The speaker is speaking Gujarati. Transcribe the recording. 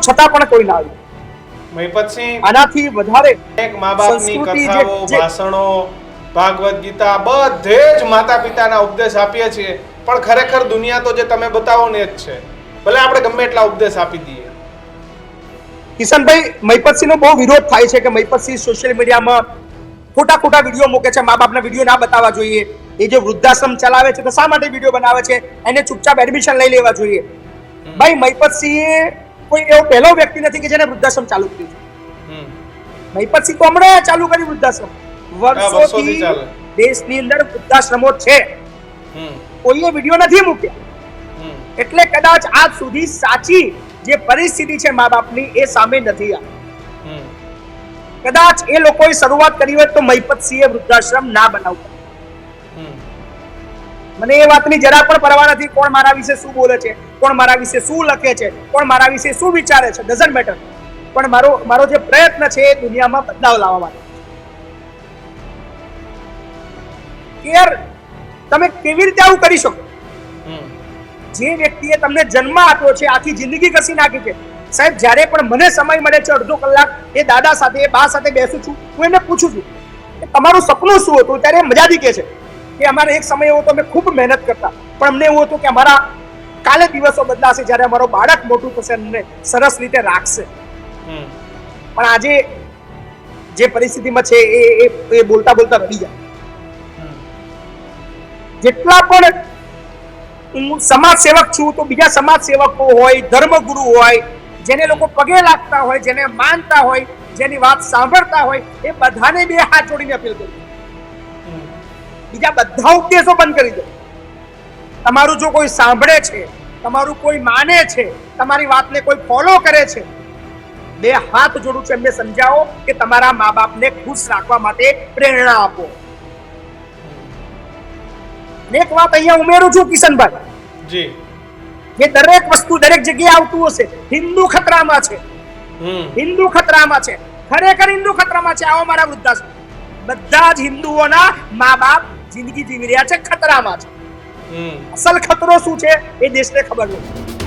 છતાં પણ કોઈ ના આવ્યું. મહિપતસિંહ, આનાથી વધારે એક મા બાપની સંસ્કૃતિ કથાઓ, જે ભાષણો, ભાગવત ગીતા બધે જ માતા પિતાના ઉપદેશ આપીએ છીએ, પણ ખરેખર દુનિયા તો જે તમે બતાવો ને જ છે. ભલે આપણે ગમે એટલા ઉપદેશ આપી દઈએ. કિશનભાઈ, મહિપતસિંહનો બહુ વિરોધ થાય છે કે મહિપતસિંહ સોશિયલ મીડિયામાં ખોટા વિડીયો મૂકે છે. મા બાપના વિડીયો ના બતાવવા જોઈએ. એ જે વૃદ્ધાશ્રમ ચલાવે છે તો શા માટે વિડીયો બનાવે છે? એને ચૂપચાપ એડમિશન લઈ લેવા જોઈએ. ભાઈ, મહિપતસિંહ કોઈ એવો પહેલો વ્યક્તિ નથી કે જેને વૃદ્ધાશ્રમ ચાલુ કર્યું છે. મહિપતસિંહ તો હમણાં ચાલુ કર્યું વૃદ્ધાશ્રમ. વર્ષોથી દેશની અંદર વૃદ્ધાશ્રમો છે, કોઈએ વિડીયો નથી મૂક્યા. એટલે કદાચ આજ સુધી સાચી જે પરિસ્થિતિ છે મા બાપની એ સામે નથી આવી. કદાચ એ લોકોએ શરૂઆત કરી હોય તો મહિપતસિંહે વૃદ્ધાશ્રમ ના બનાવતા. મને એ વાતની જરા પણ પરવા નથી કોણ મારા વિશે શું બોલે છે, કોણ મારા વિશે શું લખે છે, કોણ મારા વિશે શું વિચારે છે, ડઝન્ટ મેટર. પણ મારો જે પ્રયત્ન છે એ દુનિયામાં બદલાવ લાવવા માટે. યાર, તમે કેવી રીતે આવું કરી શકો? જે વ્યક્તિએ તમને જન્મ આપ્યો છે, આખી જિંદગી ઘસી નાખી છે. સાહેબ, જ્યારે પણ મને સમય મળે છે અડધો કલાક એ દાદા સાથે, એ બા સાથે બેસું છું, હું એને પૂછું છું કે તમારું સપનું શું હતું? ત્યારે મજાથી કહે છે કે અમારે એક સમય એવો તો અમે ખૂબ મહેનત કરતા, પણ અમને એવું હતું કે અમારા કાલે દિવસો બદલાશે જ્યારે અમારો બાળક મોટું થશે અને સરસ રીતે રાખશે. પણ આજે જે પરિસ્થિતિમાં છે એ બોલતા રડી જાય. જેટલા પણ હું સમાજ સેવક છું તો બીજા સમાજ સેવકો હોય, ધર્મગુરુ હોય, જેને લોકો પગે લાગતા હોય, જેને માનતા હોય, જેની વાત સાંભળતા હોય, એ બધાને બે હાથ જોડીને અપીલ કરું. બીજા બધા ઉપદેશો બંધ કરી દો. તમારું જો કોઈ સાંભળે છે, તમારું કોઈ માને છે, તમારી વાતને કોઈ ફોલો કરે છે, બે હાથ જોડું છું, એમને સમજાવો કે તમારા મા બાપને ખુશ રાખવા માટે પ્રેરણા આપો. એક વાત અહીંયા ઉમેરું છું કિશનભાઈ જી, કે દરેક વસ્તુ દરેક જગ્યાએ આવતું હશે. હિન્દુ ખતરામાં છે, હિન્દુ ખતરામાં છે, ખરેખર હિન્દુ ખતરામાં છે. આવો મારા વૃદ્ધાશ્રમ, બધા જ હિન્દુઓના મા બાપ જિંદગી જીવી રહ્યા છે, ખતરામાં છે. અસલ ખતરો શું છે એ દેશને ખબર નથી.